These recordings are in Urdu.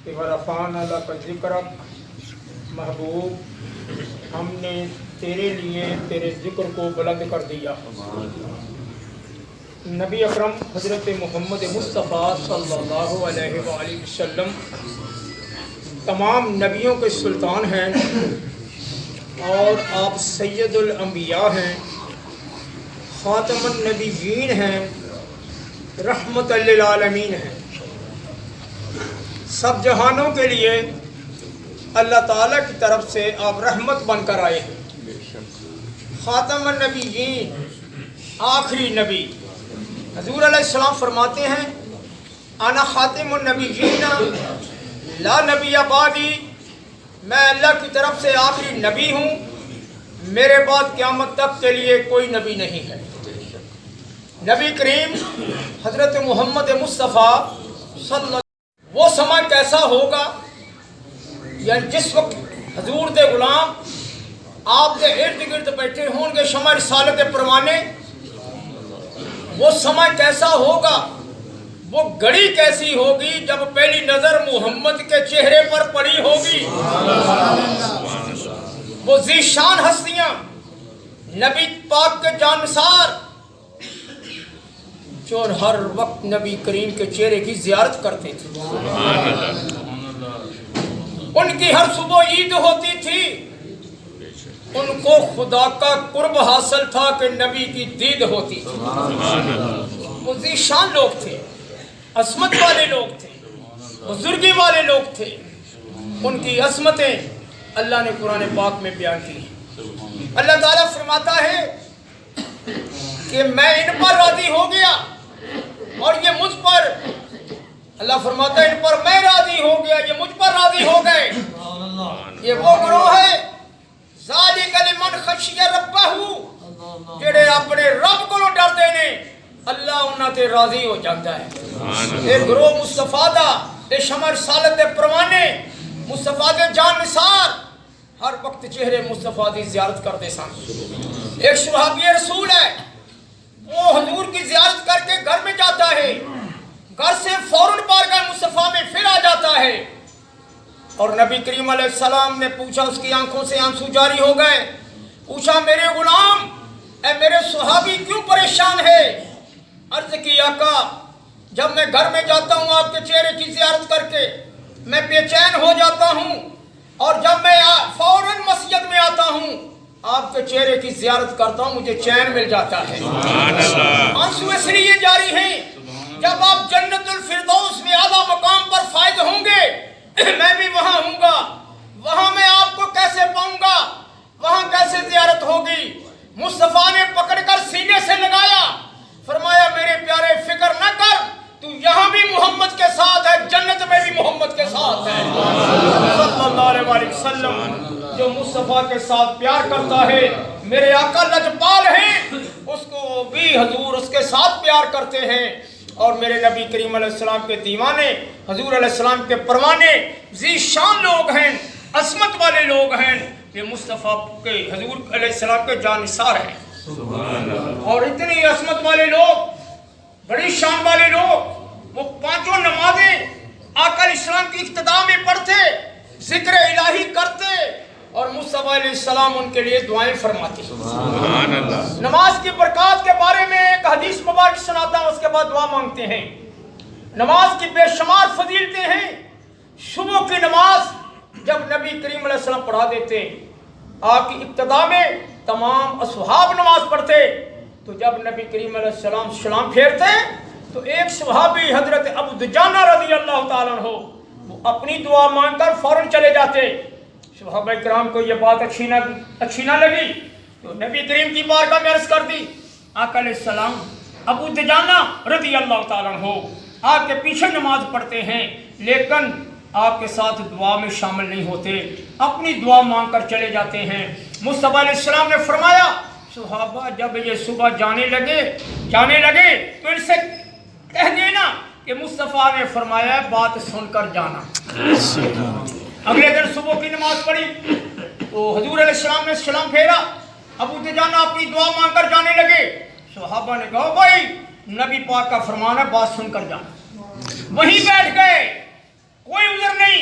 کہ ورفعنا لک ذکرک، محبوب ہم نے تیرے لیے تیرے ذکر کو بلند کر دیا۔ نبی اکرم حضرت محمد مصطفیٰ صلی اللہ علیہ وآلہ وسلم تمام نبیوں کے سلطان ہیں اور آپ سید الانبیاء ہیں، خاتم النبیین ہیں، رحمت للعالمین ہیں۔ سب جہانوں کے لیے اللہ تعالیٰ کی طرف سے آپ رحمت بن کر آئے ہیں۔ خاتم النبیین، آخری نبی، حضور علیہ السلام فرماتے ہیں انا خاتم النبیین لا نبی بعدی، میں اللہ کی طرف سے آخری نبی ہوں، میرے بعد قیامت تک کے لیے کوئی نبی نہیں ہے۔ نبی کریم حضرت محمد مصطفیٰ صلی اللہ علیہ وسلم، وہ سماں کیسا ہوگا، یعنی جس وقت حضور دے غلام آپ کے ارد گرد بیٹھے ہوں گے شمع رسالت پروانے، وہ سماں کیسا ہوگا، وہ گھڑی کیسی ہوگی جب پہلی نظر محمد کے چہرے پر پڑی ہوگی۔ وہ ذیشان ہستیاں، نبی پاک کے جانثار، جو ہر وقت نبی کریم کے چہرے کی زیارت کرتے تھے، ان کی ہر صبح عید ہوتی تھی، ان کو خدا کا قرب حاصل تھا کہ نبی کی دید ہوتی تھی۔ وہ ذیشان لوگ تھے، عظمت والے لوگ تھے، بزرگی والے لوگ تھے، ان کی عظمتیں اللہ نے قرآن پاک میں بیان کی ہیں۔ اللہ تعالیٰ فرماتا ہے کہ میں ان پر راضی ہو گیا اور یہ مجھ پر، اللہ فرماتا ہے ان پر میں راضی ہو گیا، یہ مجھ پر راضی ہو گئے۔ یہ وہ گروہ ہے ذالک لمن خشی ربہ، جڑے اپنے رب کو ڈردے نے، اللہ انہاں تے راضی ہو جاتا ہے۔ یہ گروہ مصطفیٰ دا، یہ شمع رسالت دے پروانے، مصطفیٰ دے جان نثار، ہر وقت چہرے مصطفیٰ دی زیارت کرتے سن۔ ایک صحابی رسول ہے، وہ حضور کی زیارت کر کے گھر میں جاتا ہے، گھر سے فوراً بارگاہ مصطفیٰ میں پھر آ جاتا ہے، اور نبی کریم علیہ السلام نے پوچھا، اس کی آنکھوں سے آنسو جاری ہو گئے، پوچھا میرے غلام، اے میرے صحابی کیوں پریشان ہے؟ عرض کی آقا، جب میں گھر میں جاتا ہوں آپ کے چہرے کی زیارت کر کے میں بے چین ہو جاتا ہوں، اور جب میں فوراً مسجد میں آتا ہوں آپ کے چہرے کی زیارت کرتا ہوں مجھے چین مل جاتا ہے۔ آنسو اس لیے جاری ہیں، جب آپ جنت الفردوس میں اعلیٰ مقام پر فائز ہوں گے، میں بھی وہاں ہوں گا، وہاں میں آپ کو کیسے پاؤں گا، وہاں کیسے زیارت ہوگی؟ مصطفیٰ نے پکڑ کر سینے سے لگایا، فرمایا میرے پیارے فکر نہ کر، تو یہاں بھی محمد کے ساتھ ہے، جنت میں بھی محمد کے ساتھ ہے۔ صلی اللہ علیہ وسلم، جو مصطفیٰ کے ساتھ پیار کرتا ہے، میرے آقا لجپال ہیں، اس کو بھی حضور اس کے ساتھ پیار کرتے ہیں، اور میرے نبی کریم علیہ السلام کے دیوانے، حضور علیہ السلام کے پروانے، ذیشان لوگ ہیں، عظمت والے لوگ ہیں، یہ مصطفیٰ کے حضور علیہ السلام کے جانثار ہیں۔ اور اتنی عظمت والے لوگ، بڑی شان والے لوگ، وہ پانچوں نمازیں آقا علیہ السلام کی اقتداء میں پڑھتے، ذکر الہی کرتے، اور مصطفیٰ علیہ السلام ان کے لیے دعائیں فرماتے۔ نماز کی برکات کے بارے میں ایک حدیث مبارک سناتا ہوں، اس کے بعد دعا مانگتے ہیں۔ نماز کی بے شمار فضیلتیں ہیں۔ صبح کی نماز جب نبی کریم علیہ السلام پڑھا دیتے، آپ کی ابتدا میں تمام اصحاب نماز پڑھتے، تو جب نبی کریم علیہ السلام سلام پھیرتے تو ایک صحابی حضرت ابو دجانہ رضی اللہ تعالیٰ عنہ، وہ اپنی دعا مانگ کر فوراً چلے جاتے۔ صحابہ کرام کو یہ بات اچھی نہ لگی، تو نبی کریم کی بارگاہ میں عرض کر دی، آقا علیہ السلام ابو دجانہ رضی اللہ تعالیٰ عنہ آپ کے پیچھے نماز پڑھتے ہیں، لیکن آپ کے ساتھ دعا میں شامل نہیں ہوتے، اپنی دعا مانگ کر چلے جاتے ہیں۔ مصطفیٰ علیہ السلام نے فرمایا، صحابہ جب یہ صبح جانے لگے تو ان سے کہہ دینا کہ مصطفیٰ نے فرمایا بات سن کر جانا۔ اگلے دن صبح کی نماز پڑھی تو حضور علیہ السلام نے سلام پھیرا، ابو دجانہ اپنی دعا مانگ کر جانے لگے۔ صحابہ نے کہا بھائی نبی پاک کا فرمان ہے بات سن کر جانا۔ وہیں بیٹھ گئے، کوئی عذر نہیں،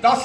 10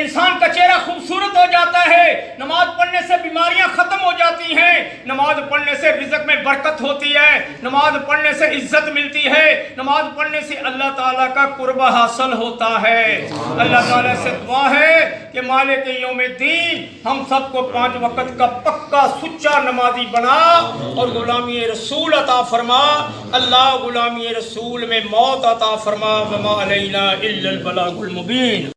انسان کا چہرہ خوبصورت ہو جاتا ہے، نماز پڑھنے سے بیماریاں ختم ہو جاتی ہیں، نماز پڑھنے سے رزق میں برکت ہوتی ہے، نماز پڑھنے سے عزت ملتی ہے، نماز پڑھنے سے اللہ تعالیٰ کا قرب حاصل ہوتا ہے۔ اللہ تعالیٰ سے دعا ہے کہ مالک یوم الدین ہم سب کو 5 وقت کا پکا سچا نمازی بنا اور غلامی رسول عطا فرما۔ اللہ غلامی رسول میں موت عطا فرما۔ وما علینا الا البلاغ المبین۔